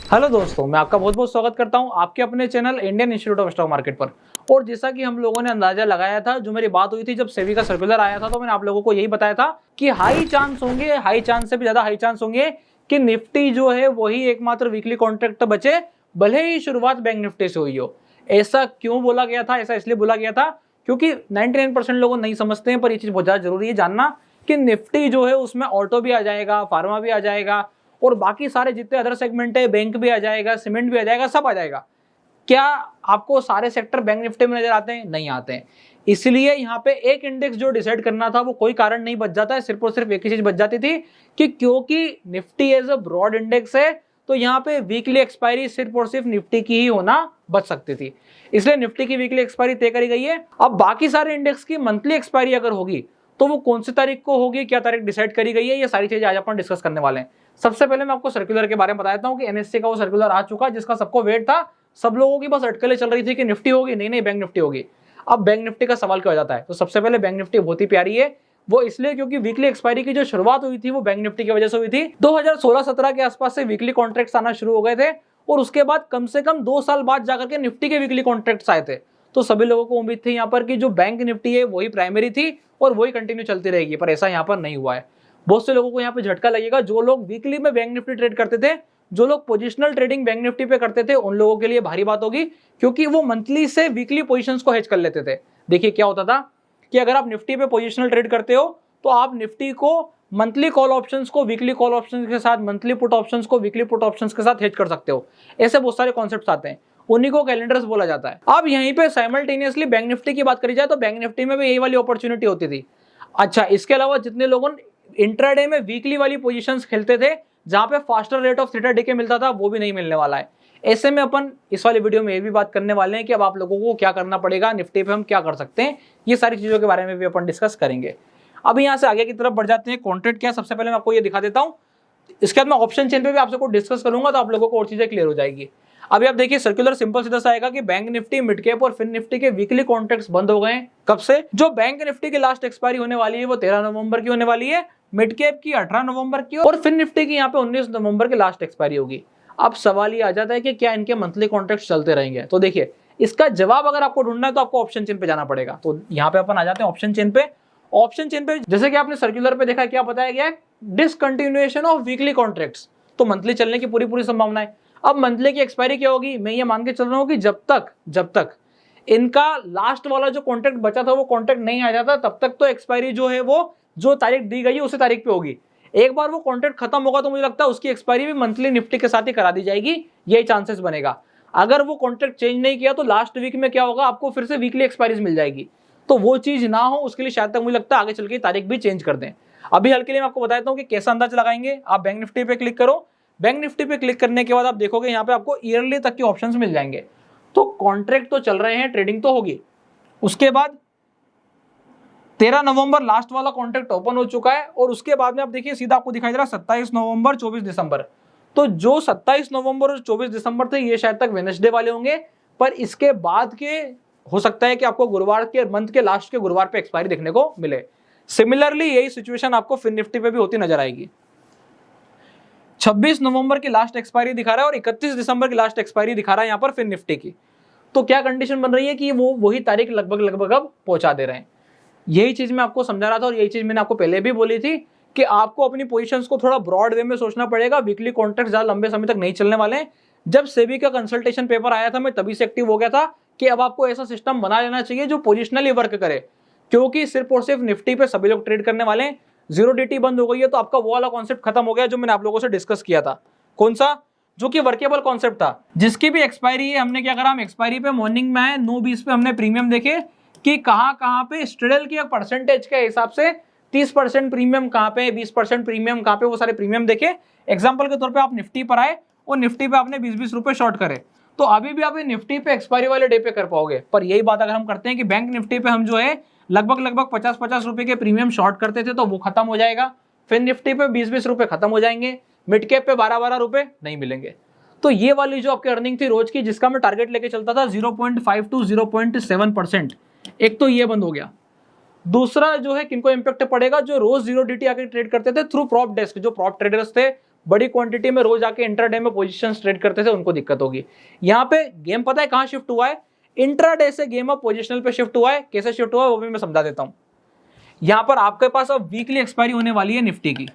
Hello दोस्तों, मैं आपका बहुत बहुत स्वागत करता हूं आपके अपने channel Indian institute of stock market पर। और जैसा कि हम लोगों ने अंदाजा लगाया था, जो मेरी बात हुई थी जब सेबी का सर्कुलर आया था, तो मैंने आप लोगों को यही बताया था कि हाई चांस होंगे, हाई चांस से भी ज्यादा हाई चांस होंगे कि निफ्टी जो है वही एकमात्र वीकली कॉन्ट्रैक्ट बचे, भले ही शुरुआत बैंक निफ्टी से हुई हो। ऐसा क्यों बोला गया था? ऐसा इसलिए बोला गया था क्योंकि 99% लोग नहीं समझते हैं, पर ये चीज बहुत ज्यादा जरूरी है जानना कि निफ्टी जो है उसमें ऑटो भी आ जाएगा, फार्मा भी आ जाएगा और बाकी सारे जितने अदर सेगमेंट है, बैंक भी आ जाएगा, सीमेंट भी आ जाएगा, सब आ जाएगा। क्या आपको सारे सेक्टर बैंक निफ्टी में नजर आते हैं? नहीं आते हैं। इसलिए यहाँ पे एक इंडेक्स जो डिसाइड करना था वो कोई कारण नहीं बच जाता है, सिर्फ और सिर्फ एक ही चीज बच जाती थी कि क्योंकि Nifty as a broad index है, तो यहाँ पे वीकली एक्सपायरी सिर्फ और सिर्फ निफ्टी की ही होना बच सकती थी। इसलिए निफ्टी की वीकली एक्सपायरी तय करी गई है। अब बाकी सारे इंडेक्स की मंथली एक्सपायरी अगर होगी तो वो कौन सी तारीख को होगी, क्या तारीख डिसाइड करी गई है, ये सारी चीजें आज अपन डिस्कस करने वाले हैं। सबसे पहले मैं आपको सर्कुलर के बारे में बताता हूं कि एनएससी का वो सर्कुलर आ चुका जिसका सबको वेट था। सब लोगों की बस अटकलें चल रही थी कि निफ्टी होगी, नहीं नहीं बैंक निफ्टी होगी। अब बैंक निफ्टी का सवाल क्या हो जाता है? तो सबसे पहले बैंक निफ्टी बहुत ही प्यारी है, वो इसलिए क्योंकि वीकली एक्सपायरी की जो शुरुआत हुई थी वो बैंक निफ्टी की वजह से हुई थी। 2016-17 के आसपास से वीकली कॉन्ट्रैक्ट्स आना शुरू हो गए थे और उसके बाद कम से कम 2 साल बाद जाकर के निफ्टी के वीकली कॉन्ट्रैक्ट्स आए थे। तो सभी लोगों को उम्मीद थी यहाँ पर कि जो बैंक निफ्टी है वही प्राइमरी थी और वही कंटिन्यू चलती रहेगी, पर ऐसा यहाँ पर नहीं हुआ है। बहुत से लोगों को यहाँ पे झटका लगेगा। जो लोग वीकली में बैंक निफ्टी ट्रेड करते थे, जो लोग पोजिशनल ट्रेडिंग बैंक निफ्टी पे करते थे, उन लोगों के लिए भारी बात होगी क्योंकि वो मंथली से वीकली पोजीशंस को हेज कर लेते थे। देखिए क्या होता था कि अगर आप निफ्टी पे पोजिशनल ट्रेड करते हो तो आप निफ्टी को मंथली कॉल ऑप्शंस को वीकली कॉल ऑप्शंस के साथ, मंथली पुट ऑप्शंस को वीकली पुट ऑप्शंस के साथ हेज कर सकते हो। ऐसे बहुत सारे कॉन्सेप्ट्स आते हैं, उन्हीं को कैलेंडर्स बोला जाता है। अब यहीं पे साइमल्टेनियसली बैंक निफ्टी की बात करी जाए तो बैंक निफ्टी में भी यही वाली अपॉर्चुनिटी होती थी। अच्छा, इसके अलावा जितने लोगों इंट्राडे में वीकली वाली पोजीशंस खेलते थे जहां पे faster rate of theta DK मिलता था, वो भी नहीं मिलने वाला है। ऐसे में अपन इस वाली वीडियो में ये भी बात करने वाले हैं कि अब आप लोगों को क्या करना पड़ेगा, निफ्टी पे हम क्या कर सकते हैं, ये सारी चीजों के बारे में भी अपन डिस्कस करेंगे। अभी यहाँ से आगे की तरफ बढ़ जाते हैं। कॉन्ट्रैक्ट क्या, सबसे पहले मैं आपको ये दिखा देता हूँ। इसके बाद मैं ऑप्शन चेन पे भी आपसे डिस्कस करूंगा तो आप लोगों को और चीजें क्लियर हो जाएगी। अभी आप देखिए सर्कुलर सिंपल सीधा सा आएगा कि बैंक निफ्टी, मिड कैप और फिन निफ्टी के वीकली कॉन्ट्रैक्ट्स बंद हो गए हैं। कब से? जो बैंक निफ्टी की लास्ट एक्सपायरी होने वाली है वो 13 नवंबर की होने वाली है, मिड कैप की 18 नवंबर की और फिन निफ्टी की यहाँ पे 19 नवंबर की लास्ट एक्सपायरी होगी। अब सवाल ये आ जाता है कि क्या इनके मंथली कॉन्ट्रैक्ट्स चलते रहेंगे? तो देखिए इसका जवाब अगर आपको ढूंढना है तो आपको ऑप्शन चेन पे जाना पड़ेगा। तो यहाँ पे अपन आ जाते हैं ऑप्शन चेन पे। ऑप्शन चेन पे जैसे कि आपने सर्कुलर पे देखा क्या बताया गया है, डिसकंटिन्यूएशन ऑफ वीकली कॉन्ट्रैक्ट्स, तो मंथली चलने की पूरी संभावना है। अब मंथली की एक्सपायरी क्या होगी? मैं ये मान के चल रहा हूँ कि जब तक इनका लास्ट वाला जो कॉन्ट्रैक्ट बचा था वो कॉन्ट्रैक्ट नहीं आ जाता, तब तक तो एक्सपायरी जो है वो जो तारीख दी गई है उसी तारीख पे होगी। एक बार वो कॉन्ट्रैक्ट खत्म होगा तो मुझे लगता है उसकी एक्सपायरी भी मंथली निफ्टी के साथ ही करा दी जाएगी, यही चांसेस बनेगा। अगर वो कॉन्ट्रैक्ट चेंज नहीं किया तो लास्ट वीक में क्या होगा, आपको फिर से वीकली एक्सपायरीज मिल जाएगी। तो वो चीज ना हो उसके लिए शायद तक मुझे लगता है आगे चल के तारीख भी चेंज कर दें। अभी हल के लिए मैं आपको बताता हूँ कि कैसा अंदाज लगाएंगे। आप बैंक निफ्टी पे क्लिक करो। बैंक निफ्टी पे क्लिक करने के बाद आप देखोगे यहाँ पे आपको ईयरली तक के ऑप्शंस मिल जाएंगे। तो कॉन्ट्रैक्ट तो चल रहे हैं, ट्रेडिंग तो होगी। उसके बाद 13 नवंबर लास्ट वाला कॉन्ट्रैक्ट ओपन हो चुका है और उसके बाद में आप देखिए सीधा आपको दिखाई दे रहा है 27 नवंबर 24 दिसंबर। तो जो 27 नवंबर और 24 दिसंबर थे ये शायद तक वेडनेसडे वाले होंगे, पर इसके बाद के हो सकता है कि आपको गुरुवार के मंथ के लास्ट के गुरुवार पे एक्सपायरी देखने को मिले। सिमिलरली यही सिचुएशन आपको फिन निफ्टी पे भी होती नजर आएगी। 26 नवंबर की लास्ट एक्सपायरी दिखा रहा है और 31 दिसंबर की लास्ट एक्सपायरी दिखा रहा है यहाँ पर फिन निफ्टी की। तो क्या कंडीशन बन रही है कि वो वही तारीख लगभग अब पहुंचा दे रहे हैं। यही चीज मैं आपको समझा रहा था और यही चीज मैंने आपको पहले भी बोली थी कि आपको अपनी पोजीशंस को थोड़ा ब्रॉड वे में सोचना पड़ेगा। वीकली कॉन्ट्रैक्ट ज्यादा लंबे समय तक नहीं चलने वाले हैं। जब सेबी का कंसल्टेशन पेपर आया था मैं तभी से एक्टिव हो गया था कि अब आपको ऐसा सिस्टम बना लेना चाहिए जो पोजिशनली वर्क करे, क्योंकि सिर्फ और सिर्फ निफ्टी पे सभी लोग ट्रेड करने वाले हैं। जीरो डीटी बंद हो गई है तो आपका वो वाला कॉन्सेप्ट खत्म हो गया जो मैंने आप लोगों से डिस्कस किया था। कौन सा? जो कि वर्केबल कॉन्सेप्ट था, जिसकी भी एक्सपायरी है। हमने क्या करा, हम एक्सपायरी पे मॉर्निंग में आए 9:20 पे हमने प्रीमियम देखे कि कहां पे स्ट्रेडल की एक परसेंटेज के हिसाब से 30% प्रीमियम कहां पे, 20% प्रीमियम कहां पे, वो सारे प्रीमियम देखे। एग्जांपल के तौर पे आप निफ्टी पर आए और निफ्टी पे आपने 20-20 रुपए शॉर्ट करे, तो अभी भी आप निफ्टी पे एक्सपायरी वाले डे पे कर पाओगे। पर यही बात अगर हम करते हैं कि बैंक निफ्टी पे हम जो है लगभग 50-50 रुपए के प्रीमियम शॉर्ट करते थे तो वो खत्म हो जाएगा। फिर निफ्टी पे 20-20 रुपए खत्म हो जाएंगे, मिड कैप पे 12-12 रुपए नहीं मिलेंगे। तो ये वाली जो आपकी अर्निंग थी रोज की, जिसका मैं टारगेट लेके चलता था 0.5 to 0.7%, एक तो ये बंद हो गया। दूसरा जो है किनको इंपैक्ट पड़ेगा, जो रोज जीरो डीटी आके ट्रेड करते थे थ्रू प्रॉप डेस्क, जो प्रॉप ट्रेडर्स थे बड़ी क्वांटिटी में रोज आके इंट्राडे में पोजीशन ट्रेड करते थे उनको दिक्कत होगी। यहाँ पे गेम पता है कहाँ शिफ्ट हुआ है, इंट्राडे से गेम अब पोजिशनल पे शिफ्ट हुआ है। कैसे शिफ्ट हुआ है वो भी मैं समझा देता हूँ। यहाँ पर आपके पास अब वीकली एक्सपायरी होने वाली है निफ्टी की,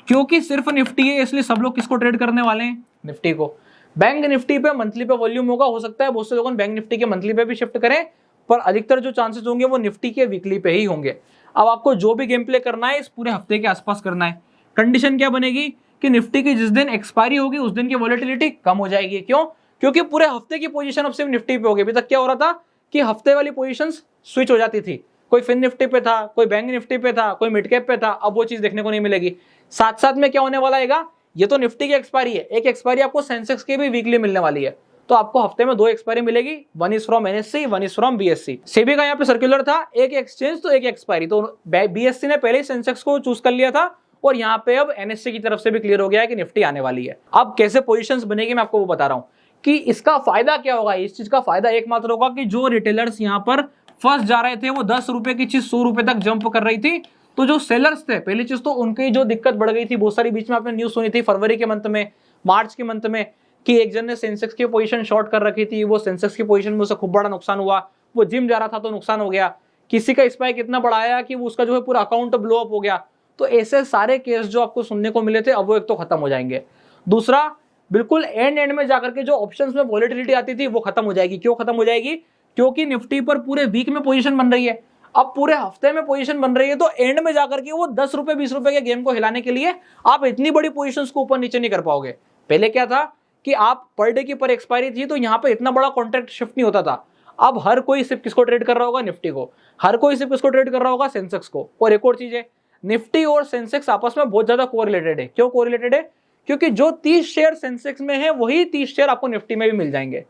क्योंकि सिर्फ निफ्टी है इसलिए सब लोग किसको ट्रेड करने वाले हैं, निफ्टी को। बैंक निफ्टी पे मंथली पे वॉल्यूम होगा, हो सकता है बहुत से लोगों बैंक निफ्टी के मंथली पे भी शिफ्ट करें, पर अधिकतर जो चांसेस होंगे वो निफ्टी के वीकली पे ही होंगे। अब आपको जो भी गेम प्ले करना है इस पूरे हफ्ते के आसपास करना है। कंडीशन क्या बनेगी कि निफ्टी की जिस दिन एक्सपायरी होगी उस दिन की वॉलेटिलिटी कम हो जाएगी। क्यों? क्योंकि पूरे हफ्ते की पोजीशन अब सिर्फ निफ्टी पे होगी। अभी तक क्या हो रहा था कि हफ्ते वाली पोजीशंस स्विच हो जाती थी, कोई फिन निफ्टी पे था, कोई बैंक निफ्टी पे था, कोई मिड कैप पे था। अब वो चीज देखने को नहीं मिलेगी। साथ साथ में क्या होने वाला है, ये तो निफ्टी की एक्सपायरी है, एक एक्सपायरी आपको सेंसेक्स की भी वीकली मिलने वाली है। तो आपको हफ्ते में 2 एक्सपायरी मिलेगी, one is from NSC, one is from BSc. SEBI का यहाँ पे सर्कुलर था, एक एक्सचेंज तो एक एक्सपायरी। तो बीएससी ने पहले ही सेंसेक्स को चूज कर लिया था और यहाँ पे अब एनएससी की तरफ से भी क्लियर हो गया है कि निफ्टी आने वाली है। अब कैसे पोजीशंस बनेगी मैं आपको वो बता रहा हूँ कि इसका फायदा क्या होगा। इस चीज का फायदा एकमात्र होगा कि जो रिटेलर्स यहाँ पर फर्स्ट जा रहे थे वो 10 रुपए की चीज 100 रुपए तक जंप कर रही थी, तो जो सेलर्स थे पहली चीज तो उनकी जो दिक्कत बढ़ गई थी। बहुत सारी बीच में आपने न्यूज सुनी थी फरवरी के मंथ में, मार्च के मंथ में, कि एक जन ने सेंसेक्स की पोजीशन शॉर्ट कर रखी थी, वो सेंसेक्स की पोजीशन में उसे खूब बड़ा नुकसान हुआ। वो जिम जा रहा था तो नुकसान हो गया। किसी का स्पाइक इतना बढ़ाया कि वो उसका जो है पूरा अकाउंट ब्लो अप हो गया। तो ऐसे सारे केस जो आपको सुनने को मिले थे अब वो एक तो खत्म हो जाएंगे। दूसरा, बिल्कुल एंड में जाकर के जो ऑप्शंस में वॉलेटिलिटी आती थी वो खत्म हो जाएगी। क्यों खत्म हो जाएगी? क्योंकि निफ्टी पर पूरे वीक में पोजीशन बन रही है, अब पूरे हफ्ते में पोजीशन बन रही है। तो एंड में जाकर के वो 10 रुपए 20 रुपए के गेम को हिलाने के लिए आप इतनी बड़ी पोजीशंस को ऊपर नीचे नहीं कर पाओगे। पहले क्या था कि आप पर डे की पर एक्सपायरी थी तो यहाँ पे इतना बड़ा कॉन्ट्रैक्ट शिफ्ट नहीं होता था। अब हर कोई सिर्फ किसको ट्रेड कर रहा होगा, निफ्टी को। हर कोई सिर्फ किसको ट्रेड कर रहा होगा, सेंसेक्स को। और एक और चीज है, निफ्टी और सेंसेक्स आपस में बहुत ज्यादा कोरिलेटेड है। क्यों कोरिलेटेड है? क्योंकि जो 30 शेयर सेंसेक्स में है वही 30 शेयर आपको निफ्टी में भी मिल जाएंगे।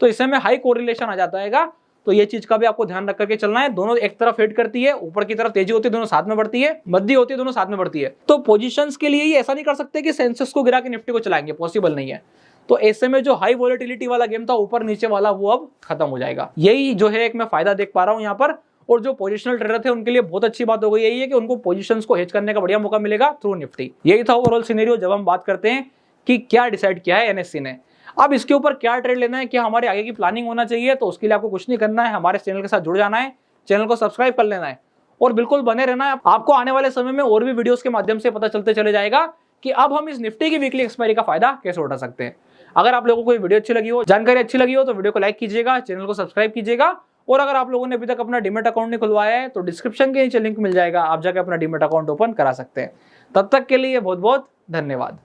तो इससे में हाई कोरिलेशन आ जाता है। तो ये चीज का भी आपको ध्यान रख करके चलना है। दोनों एक तरफ हिट करती है, ऊपर की तरफ तेजी होती है, दोनों साथ में बढ़ती है, मध्य होती है, दोनों साथ में बढ़ती है। तो पोजीशंस के लिए ही ऐसा नहीं कर सकते कि सेंसेक्स को गिरा के निफ्टी को चलाएंगे, पॉसिबल नहीं है। तो ऐसे में जो हाई वॉलेटिलिटी वाला गेम था ऊपर नीचे वाला, वो अब खत्म हो जाएगा। यही जो है एक मैं फायदा देख पा रहा हूं यहाँ पर। और जो पोजिशनल ट्रेडर थे उनके लिए बहुत अच्छी बात हो गई यही है कि उनको पोजीशंस को हेज करने का बढ़िया मौका मिलेगा थ्रू निफ्टी। यही था ओवरऑल सिनेरियो जब हम बात करते हैं कि क्या डिसाइड किया है एनएससी ने। अब इसके ऊपर क्या ट्रेड लेना है, क्या हमारे आगे की प्लानिंग होना चाहिए, तो उसके लिए आपको कुछ नहीं करना है, हमारे चैनल के साथ जुड़ जाना है, चैनल को सब्सक्राइब कर लेना है और बिल्कुल बने रहना है। आपको आने वाले समय में और भी वीडियोस के माध्यम से पता चलते चले जाएगा कि अब हम इस निफ्टी की वीकली एक्सपायरी का फायदा कैसे उठा सकते हैं। अगर आप लोगों को ये वीडियो अच्छी लगी हो, जानकारी अच्छी लगी हो, तो वीडियो को लाइक कीजिएगा, चैनल को सब्सक्राइब कीजिएगा। और अगर आप लोगों ने अभी तक अपना डीमैट अकाउंट नहीं खुलवाया है तो डिस्क्रिप्शन के नीचे लिंक मिल जाएगा, आप जाकर अपना डीमैट अकाउंट ओपन करा सकते हैं। तब तक के लिए बहुत बहुत धन्यवाद।